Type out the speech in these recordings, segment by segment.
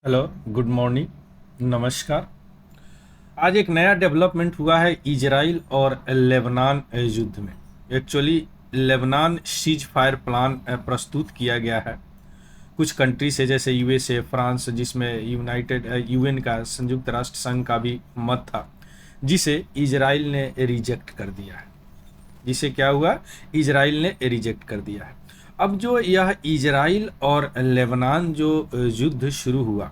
Hello, good morning, नमस्कार। आज एक नया डेवलपमेंट हुआ है इजराइल और लेबनान युद्ध में। Actually Lebanon cease fire plan प्रस्तुत किया गया है कुछ कंट्री से, जैसे यूएसए, फ्रांस, जिसमें यूनाइटेड यूएन का, संयुक्त राष्ट्र संघ का भी मत था, जिसे इजराइल ने रिजेक्ट कर दिया है। जिसे क्या हुआ, इजराइल ने रिजेक्ट कर दिया है। अब जो यह इजराइल और लेबनान जो युद्ध शुरू हुआ,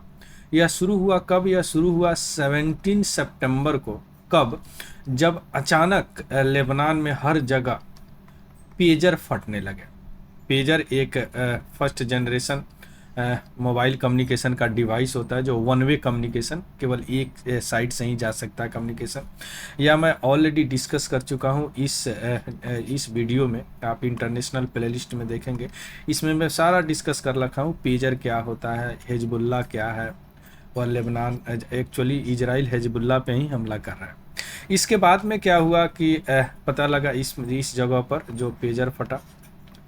यह शुरू हुआ कब? यह शुरू हुआ 17 सितंबर को। कब? जब अचानक लेबनान में हर जगह पेजर फटने लगे। पेजर एक फर्स्ट जनरेशन मोबाइल कम्युनिकेशन का डिवाइस होता है, जो वन वे कम्युनिकेशन, केवल एक साइड से ही जा सकता है कम्युनिकेशन। या मैं ऑलरेडी डिस्कस कर चुका हूँ इस वीडियो में, आप इंटरनेशनल प्लेलिस्ट में देखेंगे। इसमें मैं सारा डिस्कस कर रखा हूँ, पेजर क्या होता है, हिजबुल्ला क्या है, और लेबनान एक्चुअली इजराइल हिजबुल्ला पे ही हमला कर रहा है। इसके बाद में क्या हुआ कि पता लगा इस जगह पर जो पेजर फटा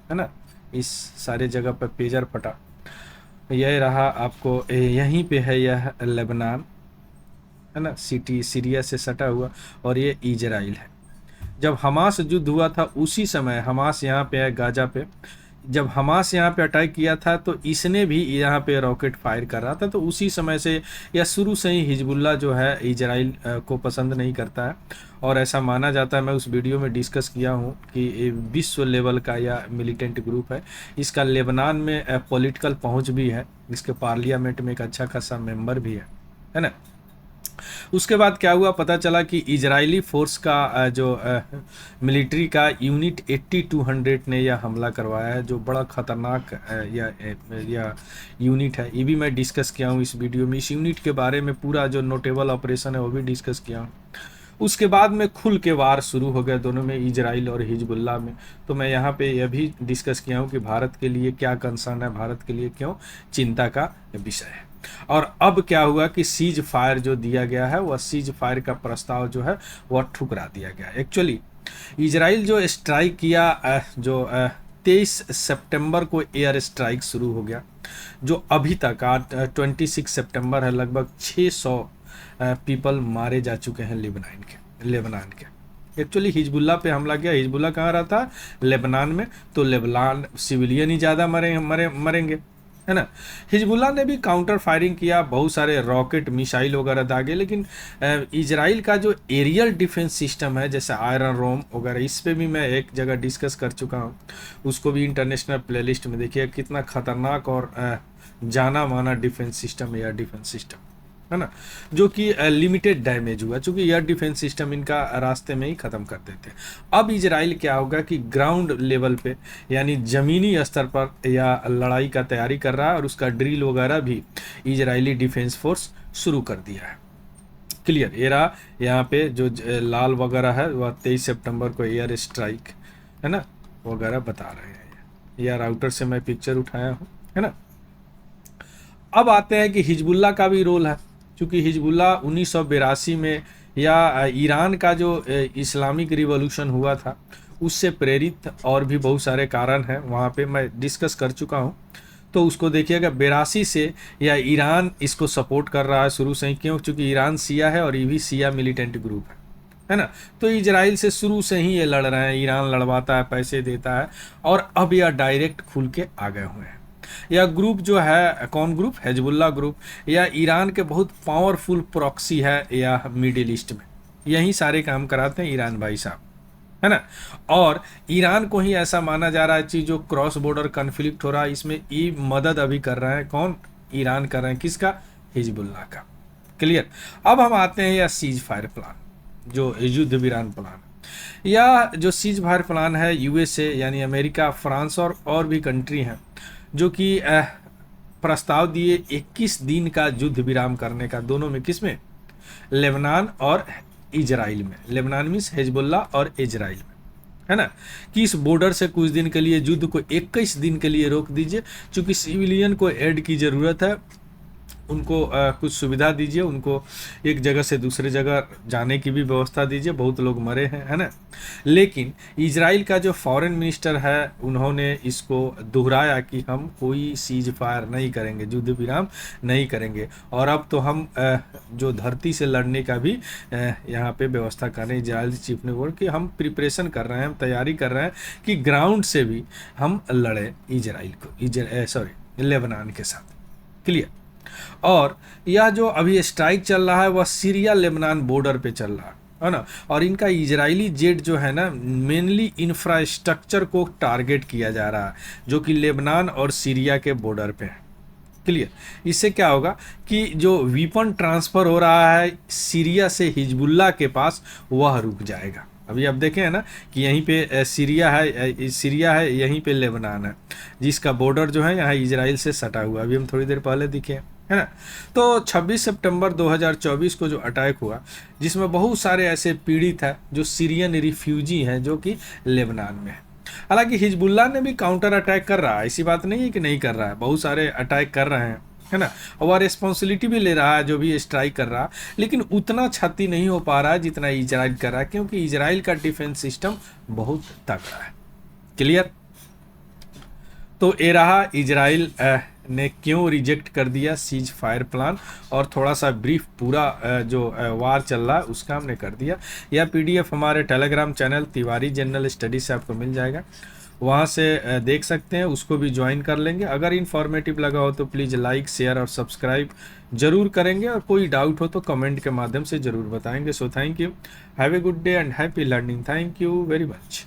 है ना, इस सारे जगह पर पेजर फटा। यह रहा आपको, यहीं पे है यह लेबनान है ना, सिटी सीरिया से सटा हुआ, और ये इजराइल है। जब हमास युद्ध हुआ था उसी समय हमास यहाँ पे है, गाजा पे। जब हमास यहाँ पे अटैक किया था तो इसने भी यहाँ पे रॉकेट फायर कर रहा था। तो उसी समय से या शुरू से ही हिजबुल्ला जो है इजराइल को पसंद नहीं करता है, और ऐसा माना जाता है, मैं उस वीडियो में डिस्कस किया हूँ कि ये विश्व लेवल का या मिलिटेंट ग्रुप है। इसका लेबनान में पॉलिटिकल पहुँच भी है, इसके पार्लियामेंट में एक अच्छा खासा मेंबर भी है ना। उसके बाद क्या हुआ, पता चला कि इजरायली फोर्स का जो मिलिट्री का यूनिट 8200 ने यह हमला करवाया है, जो बड़ा खतरनाक या यूनिट है। ये भी मैं डिस्कस किया हूँ इस वीडियो में। इस यूनिट के बारे में पूरा जो नोटेबल ऑपरेशन है वो भी डिस्कस किया हूँ। उसके बाद में खुल के वार शुरू हो गया दोनों में, इजराइल और हिजबुल्ला में। तो मैं यहाँ पे यह भी डिस्कस किया हूँ कि भारत के लिए क्या कंसर्न है, भारत के लिए क्यों चिंता का विषय है। और अब क्या हुआ कि सीज फायर जो दिया गया है, वह सीज फायर का प्रस्ताव जो है वह ठुकरा दिया गया। एक्चुअली इजराइल जो स्ट्राइक किया, जो 23 सितंबर को एयर स्ट्राइक शुरू हो गया, जो अभी तक आज 26 सितंबर है, लगभग 600 पीपल मारे जा चुके हैं लेबनान के। एक्चुअली हिजबुल्ला पे हमला किया। हिजबुल्ला कहाँ रहा था? लेबनान में। तो लेबनान सिविलियन ही ज़्यादा मरेंगे है ना। हिजबुल्ला ने भी काउंटर फायरिंग किया, बहुत सारे रॉकेट मिसाइल वगैरह दागे, लेकिन इजराइल का जो एरियल डिफेंस सिस्टम है, जैसे आयरन रोम वगैरह, इस पे भी मैं एक जगह डिस्कस कर चुका हूँ। उसको भी इंटरनेशनल प्लेलिस्ट में देखिए, कितना खतरनाक और जाना माना defence system, air defence system है ना, जो कि लिमिटेड डैमेज हुआ, चूंकि एयर डिफेंस सिस्टम इनका रास्ते में ही ख़त्म कर देते। अब इजराइल क्या होगा कि ग्राउंड लेवल पे, यानी ज़मीनी स्तर पर या लड़ाई का तैयारी कर रहा है, और उसका ड्रिल वगैरह भी इजरायली डिफेंस फोर्स शुरू कर दिया है। क्लियर? ये रहा यहाँ पे जो लाल वगैरह है, वह 23 सितंबर को एयर स्ट्राइक है ना वगैरह बता रहे हैं। या राउटर से मैं पिक्चर उठाया हूँ है ना। अब आते हैं कि हिजबुल्ला का भी रोल है, क्योंकि हिजबुल्ला 1982 में या ईरान का जो इस्लामिक रिवॉल्यूशन हुआ था उससे प्रेरित, और भी बहुत सारे कारण हैं, वहाँ पे मैं डिस्कस कर चुका हूँ। तो उसको देखिएगा 82 से, या ईरान इसको सपोर्ट कर रहा है शुरू से ही। क्यों? क्योंकि ईरान शिया है और ये भी शिया मिलिटेंट ग्रुप है ना। तो इजराइल से शुरू से ही ये लड़ रहे हैं, ईरान लड़वाता है, पैसे देता है, और अब यह डायरेक्ट खुल के आ गए हुए हैं। यह ग्रुप जो है, कौन ग्रुप? हिजबुल्ला ग्रुप, या ईरान के बहुत पावरफुल प्रॉक्सी है या मिडिल ईस्ट में। यही सारे काम कराते हैं ईरान भाई साहब है ना। और ईरान को ही ऐसा माना जा रहा है कि जो क्रॉस बॉर्डर कन्फ्लिक्ट हो रहा है, इसमें ये मदद अभी कर रहे हैं। कौन? ईरान कर रहे हैं। किसका? हिजबुल्ला का। क्लियर? अब हम आते हैं यह सीज फायर प्लान, जो युद्ध विराम प्लान। या जो सीज फायर प्लान है, यूएसए यानी अमेरिका, फ्रांस और भी कंट्री हैं जो कि प्रस्ताव दिए 21 दिन का युद्ध विराम करने का। दोनों में, किस में? लेबनान और इजराइल में। लेबनान मीन्स हिजबुल्ला और इजराइल में है ना, कि इस बॉर्डर से कुछ दिन के लिए युद्ध को 21 दिन के लिए रोक दीजिए, क्योंकि सिविलियन को एड की ज़रूरत है। उनको कुछ सुविधा दीजिए, उनको एक जगह से दूसरे जगह जाने की भी व्यवस्था दीजिए, बहुत लोग मरे हैं, है ना। लेकिन इजराइल का जो फॉरेन मिनिस्टर है उन्होंने इसको दोहराया कि हम कोई सीज फायर नहीं करेंगे, युद्ध विराम नहीं करेंगे, और अब तो हम जो धरती से लड़ने का भी यहाँ पे व्यवस्था कर रहे हैं। इजराइल चीफ ने बोला कि हम प्रिपरेशन कर रहे हैं, हम तैयारी कर रहे हैं कि ग्राउंड से भी हम लड़ें इजराइल को, लेबनान के साथ। क्लियर। और यह जो अभी स्ट्राइक चल रहा है वह सीरिया लेबनान बॉर्डर पे चल रहा है ना। और इनका इजरायली जेट जो है ना मेनली इंफ्रास्ट्रक्चर को टारगेट किया जा रहा है जो कि लेबनान और सीरिया के बॉर्डर पे है। क्लियर। इससे क्या होगा कि जो वीपन ट्रांसफ़र हो रहा है सीरिया से हिजबुल्ला के पास वह रुक जाएगा। अभी आप देखें है ना कि यहीं पे सीरिया है, यहीं पे लेबनान है, जिसका बॉर्डर जो है यहाँ इजराइल से सटा हुआ, अभी हम थोड़ी देर पहले दिखे, है ना। तो 26 सितंबर 2024 को जो अटैक हुआ जिसमें बहुत सारे ऐसे पीड़ित हैं जो सीरियन रिफ्यूजी हैं जो कि लेबनान में है। हालांकि हिजबुल्ला ने भी काउंटर अटैक कर रहा है, ऐसी बात नहीं है कि नहीं कर रहा है, बहुत सारे अटैक कर रहे हैं, है ना। और वह रिस्पॉन्सिबिलिटी भी ले रहा है जो भी स्ट्राइक कर रहा है, लेकिन उतना क्षति नहीं हो पा रहा है जितना इजराइल कर रहा है, क्योंकि इजराइल का डिफेंस सिस्टम बहुत तगड़ा है। क्लियर। तो ये रहा इजराइल ने क्यों रिजेक्ट कर दिया सीज फायर प्लान, और थोड़ा सा ब्रीफ पूरा जो वार चल रहा है उसका हमने कर दिया। यह पीडीएफ हमारे Telegram channel Tiwari general study से आपको मिल जाएगा, वहाँ से देख सकते हैं, उसको भी ज्वाइन कर लेंगे। अगर इन्फॉर्मेटिव लगा हो तो प्लीज़ लाइक शेयर और सब्सक्राइब जरूर करेंगे, और कोई डाउट हो तो कमेंट के माध्यम से ज़रूर बताएंगे। So thank you, have a good day and happy learning. Thank you very much.